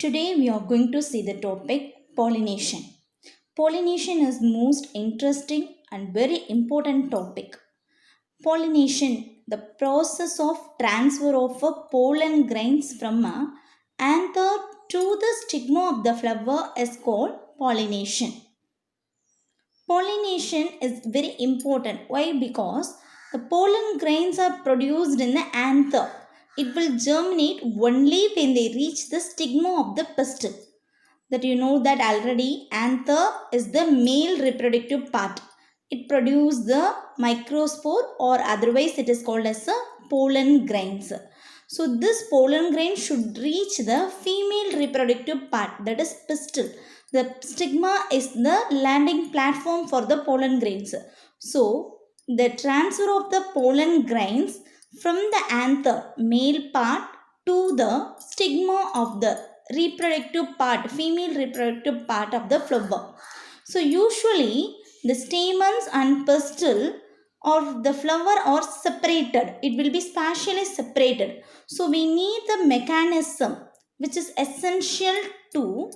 Today we are going to see the topic pollination. Pollination is most interesting and very important topic. Pollination, the process of transfer of a pollen grains from a anther to the stigma of the flower is called pollination. Pollination is very important. Why? Because the pollen grains are produced in the anther. It will germinate only when they reach the stigma of the pistil. That you know that already anther is the male reproductive part. It produces the microspore or otherwise it is called as a pollen grains. So this pollen grain should reach the female reproductive part, that is pistil. The stigma is the landing platform for the pollen grains. So the transfer of the pollen grains from the anther male part to the stigma of the reproductive part, female reproductive part of the flower. So usually the stamens and pistil of the flower are separated. It will be spatially separated. So we need the mechanism which is essential to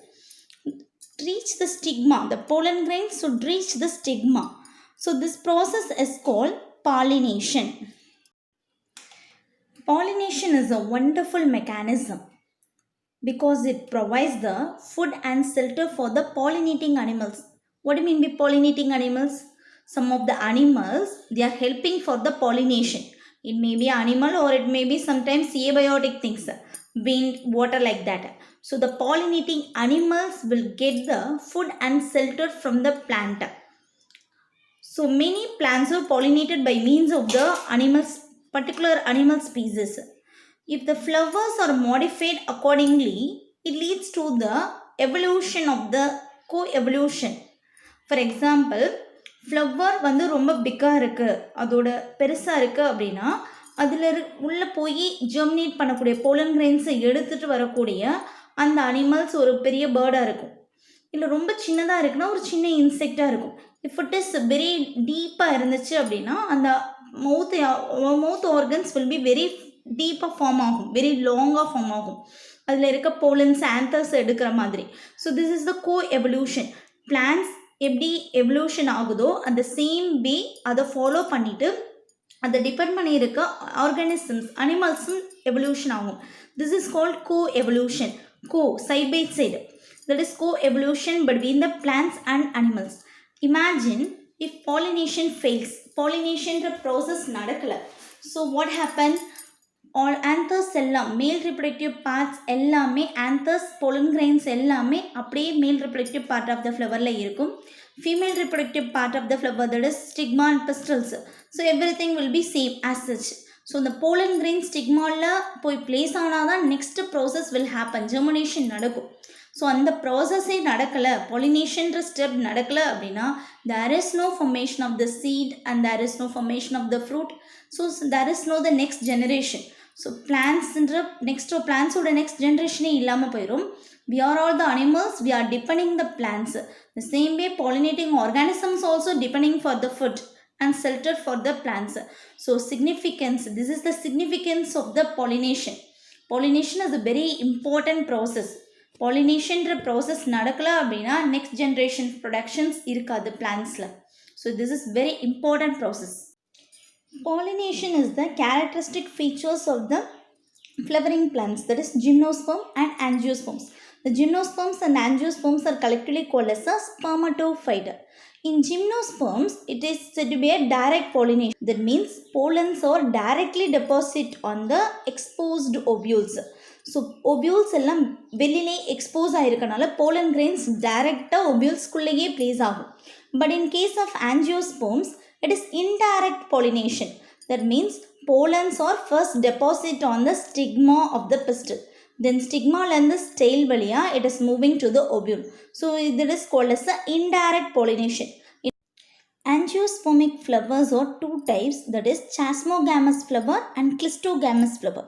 reach the stigma. The pollen grains should reach the stigma. So this process is called pollination. Pollination is a wonderful mechanism because it provides the food and shelter for the pollinating animals. What do you mean by pollinating animals? Some of the animals, they are helping for the pollination. It may be animal or it may be sometimes abiotic things, wind, water, like that. So the pollinating animals will get the food and shelter from the plant. So many plants are pollinated by means of the animals, particular animal species. If the flowers are modified accordingly, it leads to the evolution of the co-evolution. For example, flower வந்து ரொம்ப பிக்காக இருக்குது, அதோட பெருசாக இருக்குது அப்படின்னா அதில் உள்ளே போய் ஜெர்மினேட் பண்ணக்கூடிய போலன் கிரெயின்ஸை எடுத்துகிட்டு வரக்கூடிய அந்த அனிமல்ஸ் ஒரு பெரிய பேர்டாக இருக்கும். இல்லை ரொம்ப சின்னதாக இருக்குன்னா ஒரு சின்ன இன்செக்டாக இருக்கும். இஃப் இட் இஸ் வெரி டீப்பாக இருந்துச்சு அப்படின்னா அந்த mouth organs will be very டீப்பாக ஃபார்ம் ஆகும், வெரி லாங்காக ஃபார்ம் ஆகும். அதில் இருக்க போலன்ஸ் ஆந்தர்ஸ் எடுக்கிற மாதிரி. So this is the coevolution. Plants எப்படி எவல்யூஷன் ஆகுதோ அந்த சேம் வே அதை ஃபாலோ பண்ணிவிட்டு அதை டிபெண்ட் பண்ணி இருக்க ஆர்கானிசம்ஸ் அனிமல்ஸும் எவல்யூஷன் ஆகும். This is called co evolution. Co side by side, that is co evolution between the plants and animals. Imagine if pollination fails, பாலினேஷன்ற ப்ராசஸ் நடக்கலை. So what happen? All anthers எல்லாம் male reproductive parts எல்லாமே, anthers pollen grains எல்லாமே அப்படியே male reproductive part of the ஃப்ளவரில் இருக்கும். Female reproductive part of the flower, that is stigma and pistils. So everything will be same as such. So இந்த pollen grain ஸ்டிக்மாவில் போய் place ஆனால் தான் next process will happen, germination நடக்கும். So அந்த ப்ராசஸே நடக்கலை, பாலினேஷன்ற ஸ்டெப் நடக்கலை அப்படின்னா there is no formation of the seed and there is no formation of the fruit. So there is no the next generation. So பிளான்ஸ்ன்ற பிளான்ஸோட நெக்ஸ்ட் ஜென்ரேஷனே இல்லாமல் போயிடும். We are all the animals, we are depending the plants. The same way pollinating organisms also depending for the food and shelter for the plants. So significance, this is the significance of the pollination. Pollination is a very important process. Pollination process நடக்கல அப்படின்னா next generation productions இருக்காது பிளான்ஸில். So this is very important process. Pollination is the characteristic features of the flowering plants, that is gymnosperm and angiosperms. The gymnosperms and angiosperms are collectively called as a spermatophyte. In gymnosperms, it is said to be a direct pollination. That means pollens are directly deposited on the exposed ovules. So ovules எல்லாம் வெளியிலே expose ஆகிருக்கனால pollen grains டைரெக்டாக ஓவியூல்ஸ்குள்ளேயே place ஆகும். But in case of angiosperms, it is indirect pollination. That means pollens are first deposited on the stigma of the pistil. Then stigma and the tail valiya it is moving to the ovule. So it is called as the indirect pollination. Angiospermic flowers are two types, that is chasmogamous flower and clistogamous flower.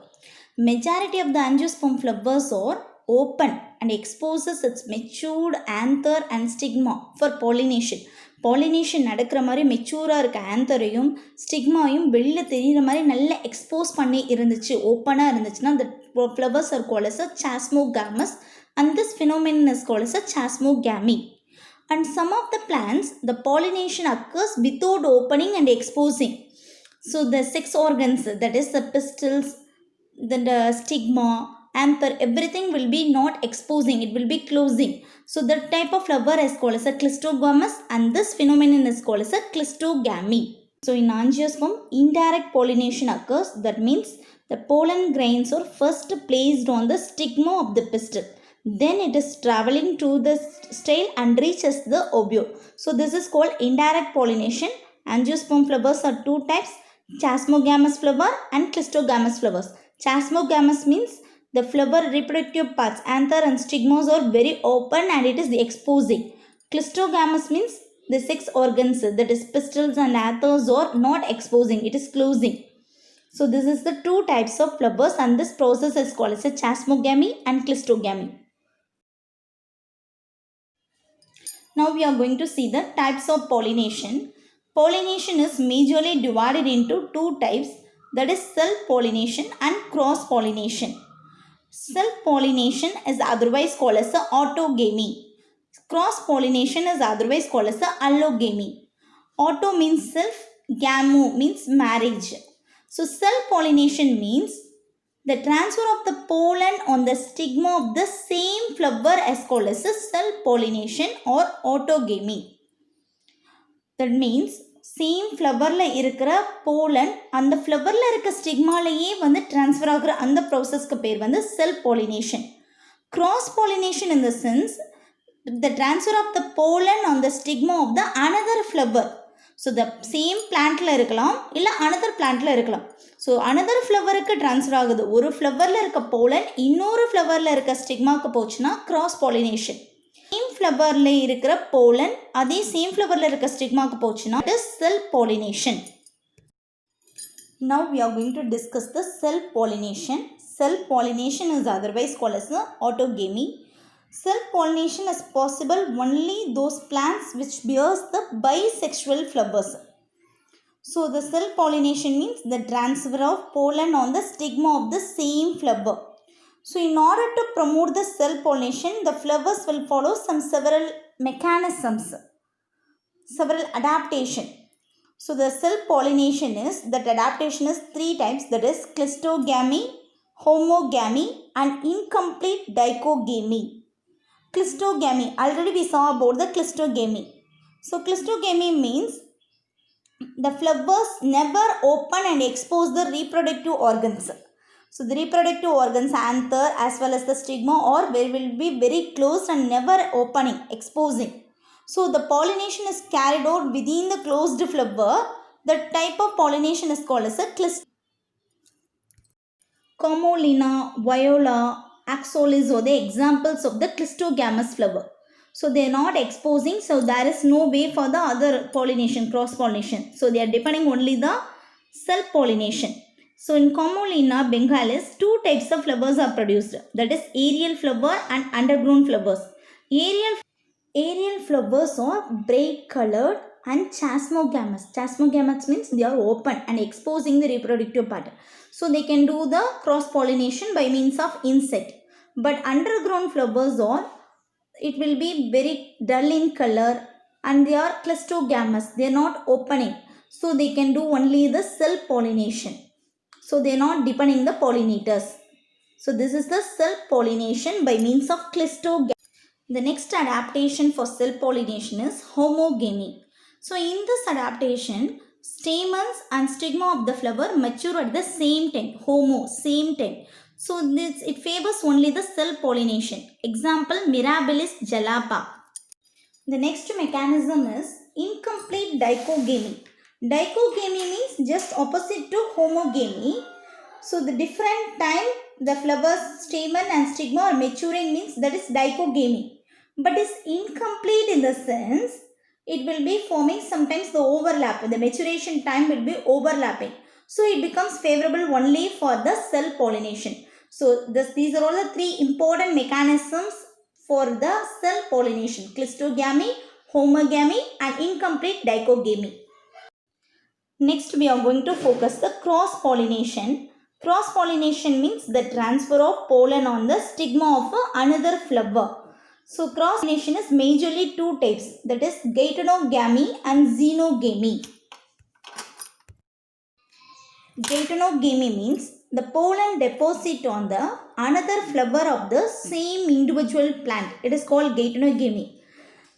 Majority of the angiosperm flowers are open and exposes its matured anther and stigma for pollination. Pollination நடக்கிற மாதிரி மெச்சூராக இருக்க ஆந்தரையும் ஸ்டிக்மாயும் வெளியில் தெரிகிற மாதிரி நல்லா expose பண்ணி இருந்துச்சு, ஓப்பனாக இருந்துச்சுன்னா அந்த flowers are called as a chasmogamous and this phenomenon is called as a chasmogamy. And some of the plants, the pollination occurs without opening and exposing. So the sex organs, that is the pistils, the stigma, anther, everything will be not exposing, it will be closing. So the type of flower is called as a clistogamous, and this phenomenon is called as a clistogamy. So in angiosperm, indirect pollination occurs. That means the pollen grains are first placed on the stigma of the pistil. Then it is traveling to the style and reaches the ovule. So this is called indirect pollination. Angiosperm flowers are two types, chasmogamous flower and clistogamous flowers. Chasmogamous means the flower reproductive parts, anther and stigmas are very open and it is exposing. Clistogamous means the sex organs, that is pistils and anthers, are not exposing, it is closing. So this is the two types of flowers, and this process is called as a chasmogamy and clistogamy. Now we are going to see the types of pollination. Pollination is majorly divided into two types, that is self-pollination and cross-pollination. Self-pollination is otherwise called as autogamy. Cross-pollination is otherwise called as allogamy. Auto means self, gamo means marriage. So self-pollination means the transfer of the pollen on the stigma of the same flower is called as self-pollination or autogamy. That means same ஃப்ளவரில் இருக்கிற pollen அந்த ஃப்ளவரில் இருக்க ஸ்டிக்மாலேயே வந்து transfer ஆகிற அந்த ப்ராசஸ்க்கு பேர் வந்து self pollination. Cross pollination in the sense the transfer of the pollen on the stigma of the another flower. So the same பிளான்ட்டில் இருக்கலாம் இல்லை அனதர் பிளான்ட்டில் இருக்கலாம். ஸோ அனதர் ஃப்ளவருக்கு ட்ரான்ஸ்ஃபர் ஆகுது. ஒரு ஃப்ளவரில் இருக்க போலன் இன்னொரு ஃப்ளவரில் இருக்க ஸ்டிக்மாவுக்கு போச்சுன்னா கிராஸ் பாலினேஷன். சேம் ஃப்ளவரில் இருக்கிற போலன் அதே சேம் ஃப்ளவரில் இருக்க ஸ்டிக்மாவுக்கு போச்சுன்னா it is self pollination. Now we are going to discuss the self-pollination. Self-pollination is otherwise called as autogamy. Self-pollination is possible only those plants which bears the bisexual flowers. So the self-pollination means the transfer of pollen on the stigma of the same flower. So in order to promote the self-pollination, the flowers will follow several mechanisms, several adaptation. So the self-pollination is, that adaptation is three types, that is clistogamy, homogamy and incomplete dichogamy. Clistogamy, already we saw about the clistogamy. So clistogamy means the flowers never open and expose the reproductive organs. So the reproductive organs, anther as well as the stigma, or will be very closed and never opening, exposing. So the pollination is carried out within the closed flower. The type of pollination is called as a Comolina, Viola, Axolis are the examples of the clistogamous flower. So they are not exposing, so there is no way for the other pollination, cross pollination. So they are depending only the self pollination. So in Comolina bengalis, two types of flowers are produced, that is aerial flower and underground flowers. Aerial flowers are bright colored and chasmogamous. Chasmogamous means they are open and exposing the reproductive part. So they can do the cross pollination by means of insect. But underground flowers are, it will be very dull in color and they are clistogamous. They are not opening. So they can do only the self pollination. So they are not depending the pollinators. So this is the self pollination by means of clistogamy. The next adaptation for self pollination is homogamy. So in this adaptation, stamens and stigma of the flower mature at the same time. Homo, same time. So it favors only the self pollination. Example, Mirabilis jalapa. The next mechanism is incomplete dichogamy. Dichogamy means just opposite to homogamy. So the different time the flowers, stamen and stigma are maturing means that is dichogamy. But is incomplete in the sense it will be forming sometimes the overlap. The maturation time will be overlapping. So it becomes favorable only for the self pollination. So these are all the three important mechanisms for the self pollination: clistogamy, homogamy and incomplete dichogamy. Next we are going to focus the cross pollination. Cross pollination means the transfer of pollen on the stigma of another flower. So cross pollination is majorly two types, that is geitonogamy and xenogamy. Geitonogamy means the pollen deposit on the another flower of the same individual plant. It is called geitonogamy.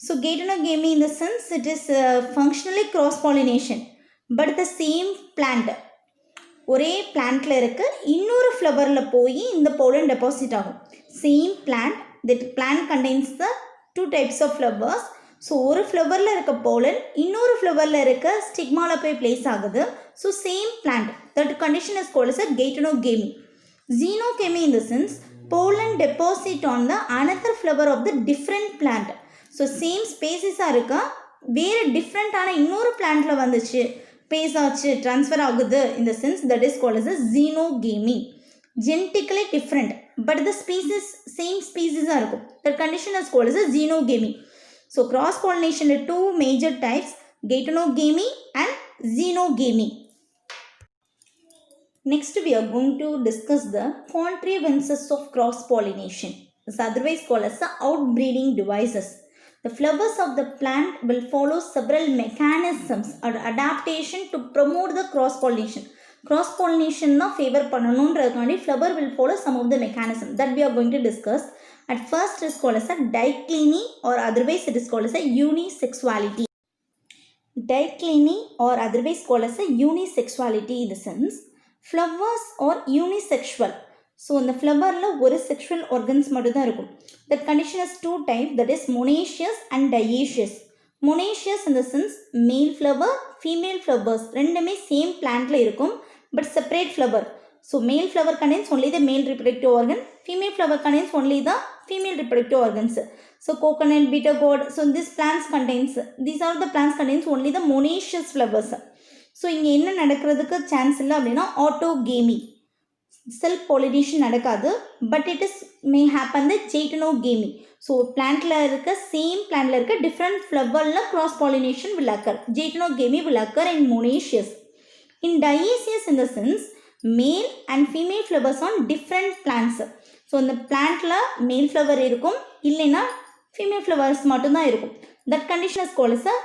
So geitonogamy in the sense it is functionally cross pollination, but the same plant, ஒரே பிளான்ட்ல இருக்க இன்னொரு ஃப்ளவரில் போய் இந்த pollen deposit ஆகும். Same plant, that plant contains the two types of flowers. So ஒரு ஃப்ளவரில் இருக்க போலன் இன்னொரு ஃப்ளவரில் இருக்க ஸ்டிக்மாவில் போய் பிளேஸ் ஆகுது. So same plant, that condition is called as a geitonogamy. Xenogamy in the sense pollen deposit on the another flower of the different plant. So same ஸ்பேசிஸாக இருக்கா, வேறு டிஃப்ரெண்ட்டான இன்னொரு பிளான்ட்டில் வந்துச்சு, பேஸ் ஆச்சு, ட்ரான்ஸ்ஃபர் ஆகுது. இந்த sense that is called as a xenogamy. Genetically different but the species same species-ஆக இருக்கும். That condition is called as a xenogamy. So cross pollination are two major types, geitonogamy and xenogamy. Next we are going to discuss the contrivances of cross pollination. It's otherwise called as the outbreeding devices. The flowers of the plant will follow several mechanisms or adaptation to promote the cross pollination. Cross pollination na favor பண்ணனும்ன்றதுக்காண்டி flower will follow some of the mechanism that we are going to discuss. At first it is called as a dicliny, or otherwise it is called as a unisexuality. Dicliny or otherwise called as a unisexuality in the sense flowers are unisexual. So இந்த ஃப்ளவரில் ஒரு sexual organs மட்டும் தான் இருக்கும். That condition is two type, that is monoecious and dioecious. Monoecious in the sense male flower, female flowers ரெண்டுமே same பிளான்ட்டில் இருக்கும், but separate flower. So male flower contains only the male reproductive organ, female flower contains only the female reproductive organs. So coconut, bitter gourd, so this plants contains, these are the plants contains only the monoecious flowers. So இங்கே என்ன நடக்கிறதுக்கு chance இல்லை அப்படின்னா autogamy, self pollination நடக்காது, but it is may happen the geitonogamy. So பிளான்ட்டில் இருக்க same பிளான்ட்டில் இருக்க டிஃப்ரெண்ட் ஃப்ளவரில் cross pollination will occur. Geitonogamy will occur in monoecious. In dioecious in the sense male and female flowers on different plants. So இந்த பிளான்ட்டில் மேல் flower இருக்கும், இல்லைன்னா female flowers மட்டும்தான் இருக்கும். That condition is called as a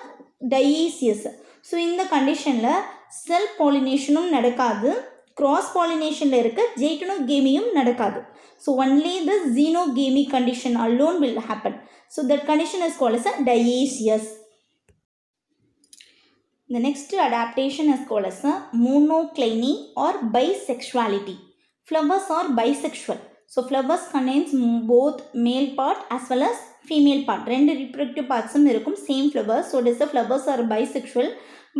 dioecious. So இந்த கண்டிஷனில் self பாலினேஷனும் நடக்காது, cross pollination இருக்க geitonogamy-யும் நடக்காது. So only the xenogamy condition alone will happen. So that condition is called as a dioecious. The next adaptation is called as a monocliny or bisexuality. Flowers are bisexual. So flowers contains both male part as well as female part. ரெண்டு reproductive parts-ம் இருக்கும் same flowers. So this flowers are bisexual,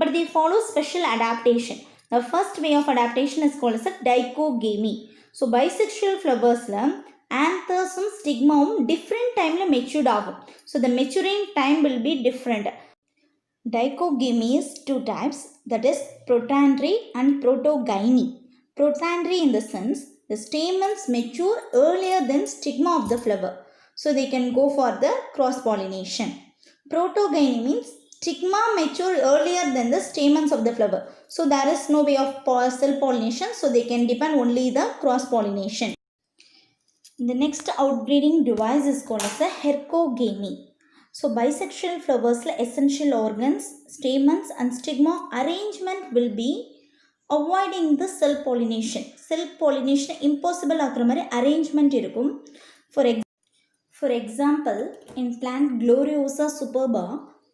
but they follow special adaptation. The first way of adaptation is called as a dichogamy. So bisexual flowers-ல anthers-ம் stigma-ம் different time-ல matured ஆகும். So the maturing time will be different. Dichogamy is two types, that is protandry and protogyny. Protandry in the sense the stamens mature earlier than stigma of the flower, so they can go for the cross pollination. Protogyny means stigma mature earlier than the stamens of the flower, so there is no way of self pollination, so they can depend only the cross pollination. The next outbreeding device is called as a hercogamy. So bisexual flowers essential organs, stamens and stigma arrangement will be avoiding the self pollination. Self pollination impossible ஆக்குற மாதிரி arrangement இருக்கும். For example, in plant Gloriosa superba,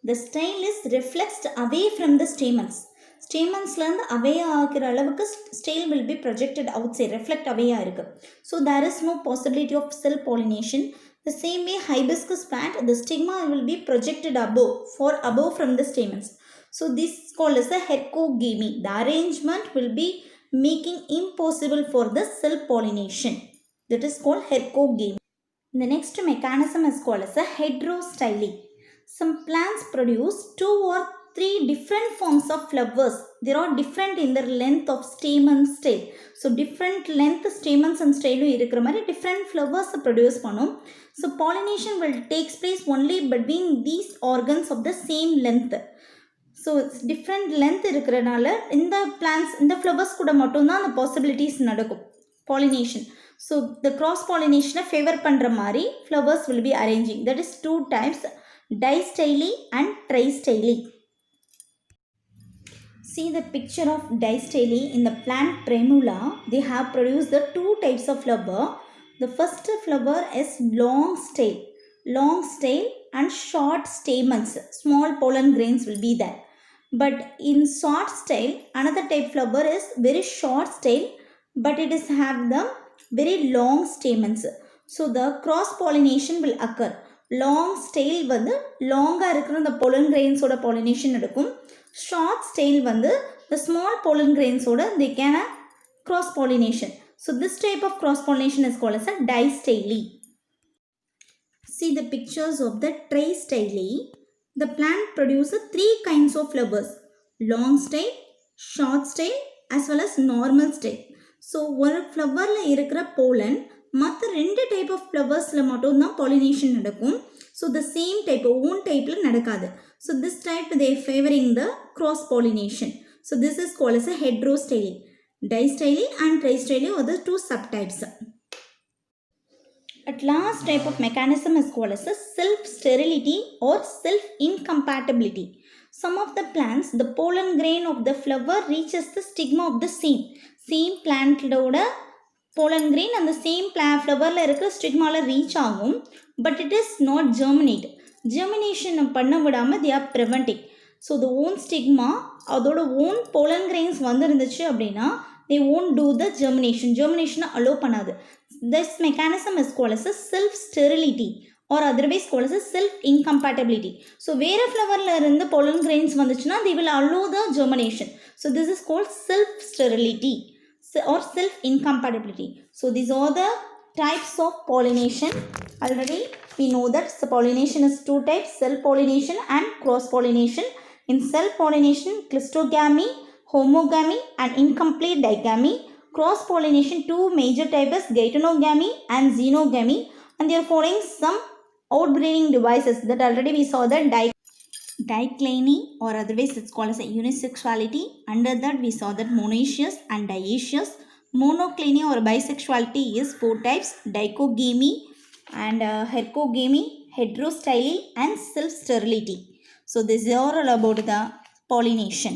the style is reflexed away from the stamens. Stamensலேருந்து away ஆகிற அளவுக்கு style will be projected outside, reflect away ஆயிருக்கு. So there is no possibility of self pollination. The same way hibiscus plant, the stigma will be projected above from the stamens. So this is called as a hercogamy. The arrangement will be making impossible for the self pollination. That is called hercogamy. The next mechanism is called as a heterostyly. Some plants produce 2 or 3 different forms of flowers. They are different in their length of stamen style. So different length stamens and style இருக்கிற மாதிரி different flowers produce பண்ணும். So pollination will take place only between these organs of the same length. So different length இருக்கிறனால இந்த plans இந்த flowers கூட மட்டும்தான் அந்த possibilities நடக்கும் பாலினேஷன். ஸோ த கிராஸ் பாலினேஷனை ஃபேவர் பண்ணுற மாதிரி flowers will be arranging. That is 2 types, distyly and tristyly. See the picture of distyly in the plant Primula. They have produced the 2 types of flower. The first flower is long stale and short stamens. Small pollen grains will be there. But in short stale, another type flower is very short stale, but it is have the very long stamens. So the cross pollination will occur. Long stale வந்து லாங்காக இருக்கிற the pollen grains ஓட pollination நடக்கும். Short stale வந்து the small pollen grains ஓட they can cross pollination. So this type of cross pollination is called as a டைஸ்டைலி. See the pictures of the ட்ரைஸ்டைலி. The plant produces 3 kinds of flowers: long style, short style as well as normal style. So ஒரு ஃப்ளவரில் இருக்கிற pollen மற்ற 2 type of ஃப்ளவர்ஸில் மட்டும்தான் pollination நடக்கும். So the same type own டைப்பில் நடக்காது. So this type they favouring the cross pollination. So this is called as a heterostyle. Distyle and tristyle are the 2 subtypes. At last type of mechanism is called as a self-sterility or self-incompatibility. Some of the plants, the pollen grain of the flower reaches the stigma of the same plant ஓட pollen grain and the same flowerல இருக்கிற ஸ்டிக்மால reach ஆகும். But it is not germination பண்ண விடாமல் they are preventing. So the own stigma அதோட own pollen grains வந்துருந்துச்சு அப்படின்னா they won't do the germination allow பண்ணாது. This mechanism is called as a self-sterility or otherwise called as a self-incompatibility. So வேறு ஃப்ளவரில் இருந்து pollen grains வந்துச்சுன்னா they will allow the germination. So this is called self-sterility or self-incompatibility. So these are the types of pollination. Already we know that pollination is 2 types: self-pollination and cross-pollination. In self-pollination, cleistogamy, homogamy and incomplete digamy. Cross-pollination, 2 major types: geitonogamy and xenogamy. And they are following some outbreeding devices that already we saw that dicliny or otherwise it's called as a unisexuality. Under that we saw that monoecious and dioecious. Monocliny or bisexuality is 4 types: dichogamy and hercogamy, heterostyle and self-sterility. So this is all about the pollination.